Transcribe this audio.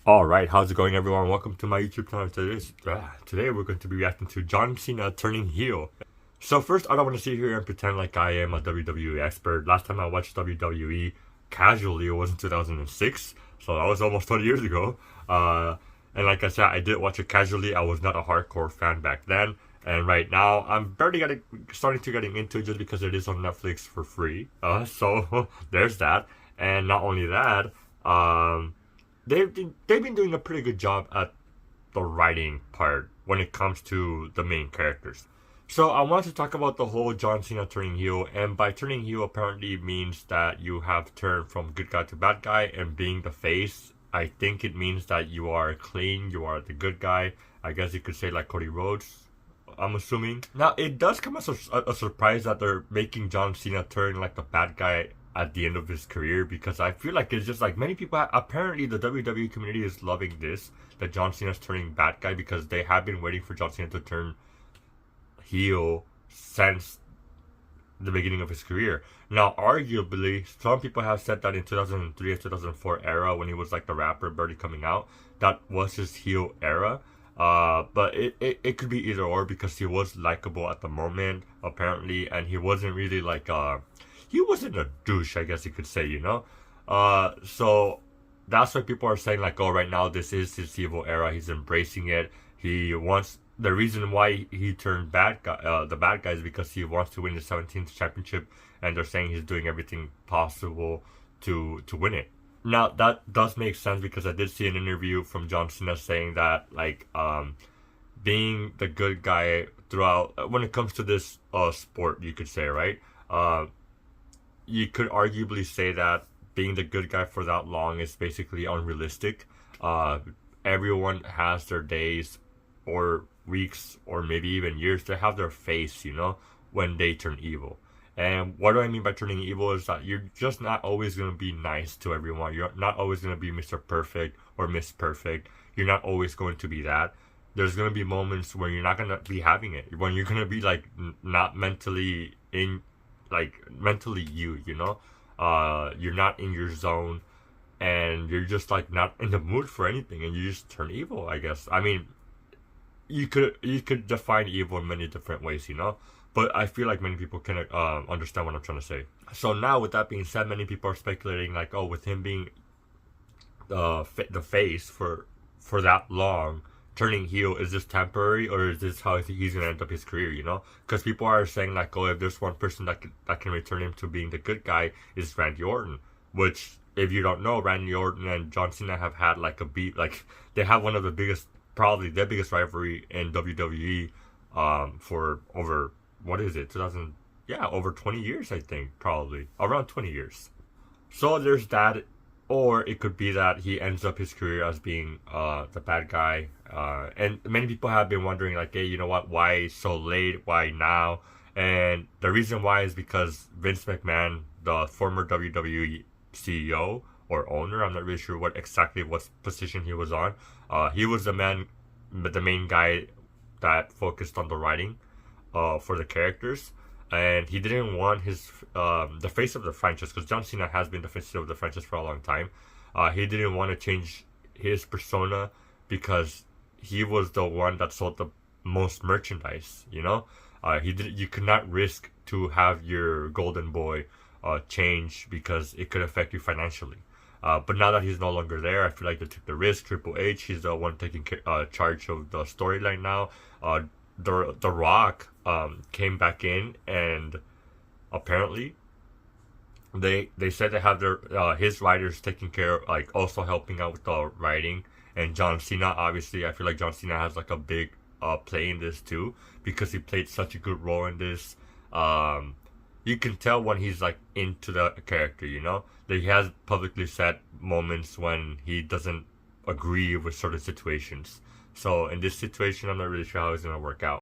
Alright, how's it going everyone? Welcome to my YouTube channel. Today we're going to be reacting to John Cena turning heel. So first, I don't want to sit here and pretend like I am a WWE expert. Last time I watched WWE casually, it was in 2006. So that was almost 20 years ago. And like I said, I did watch it casually. I was not a hardcore fan back then. And right now, I'm barely starting to getting into it just because it is on Netflix for free. So there's that. And not only that, they've been doing a pretty good job at the writing part when it comes to the main characters. So I wanted to talk about the whole John Cena turning heel, and by turning heel apparently means that you have turned from good guy to bad guy, and being the face, I think it means that you are clean, you are the good guy. I guess you could say like Cody Rhodes, I'm assuming. Now, it does come as a surprise that they're making John Cena turn like the bad guy at the end of his career, because I feel like it's just like many people, apparently the WWE community is loving this, that John Cena's turning bad guy, because they have been waiting for John Cena to turn heel since the beginning of his career. Now, arguably, some people have said that in 2003 or 2004 era, when he was like the rapper barely coming out, that was his heel era. But it could be either or, because he was likable at the moment, apparently, and he wasn't really like he wasn't a douche, I guess you could say, you know? So that's why people are saying, like, oh, right now this is his evil era. He's embracing it. He wants, the reason why he turned the bad guy is because he wants to win the 17th championship, and they're saying he's doing everything possible to win it. Now, that does make sense, because I did see an interview from John Cena saying that, like, being the good guy throughout, when it comes to this sport, you could say, right? You could arguably say that being the good guy for that long is basically unrealistic. Everyone has their days or weeks or maybe even years to have their face, you know, when they turn evil. And what do I mean by turning evil is that you're just not always going to be nice to everyone. You're not always going to be Mr. Perfect or Miss Perfect. You're not always going to be that. There's going to be moments where you're not going to be having it. When you're going to be like not mentally in, like mentally you know? You're not in your zone, and you're just like not in the mood for anything, and you just turn evil, I guess. I mean, you could define evil in many different ways, you know? But I feel like many people can understand what I'm trying to say. So now, with that being said, many people are speculating like, oh, with him being the face for that long, turning heel, is this temporary, or is this how he's gonna end up his career? You know, because people are saying like, oh, if there's one person that can return him to being the good guy, is Randy Orton. Which, if you don't know, Randy Orton and John Cena have had like a beat, like they have one of the biggest, probably their biggest rivalry in WWE, for over, what is it, 2000? Yeah, over 20 years, I think, probably around 20 years. So there's that, or it could be that he ends up his career as being the bad guy. And many people have been wondering, like, hey, you know what? Why so late? Why now? And the reason why is because Vince McMahon, the former WWE CEO or owner, I'm not really sure what position he was on. He was the main guy that focused on the writing for the characters, and he didn't want his the face of the franchise, because John Cena has been the face of the franchise for a long time. He didn't want to change his persona, because he was the one that sold the most merchandise. You know, you could not risk to have your golden boy change, because it could affect you financially. But now that he's no longer there, I feel like they took the risk. Triple H, he's the one taking charge of the storyline now. The Rock came back in, and apparently they said they have their his writers taking care of, like, also helping out with the writing. And John Cena, obviously, I feel like John Cena has like a big play in this too, because he played such a good role in this. You can tell when he's like into the character, you know, that he has publicly said moments when he doesn't agree with certain situations. So in this situation, I'm not really sure how it's gonna work out.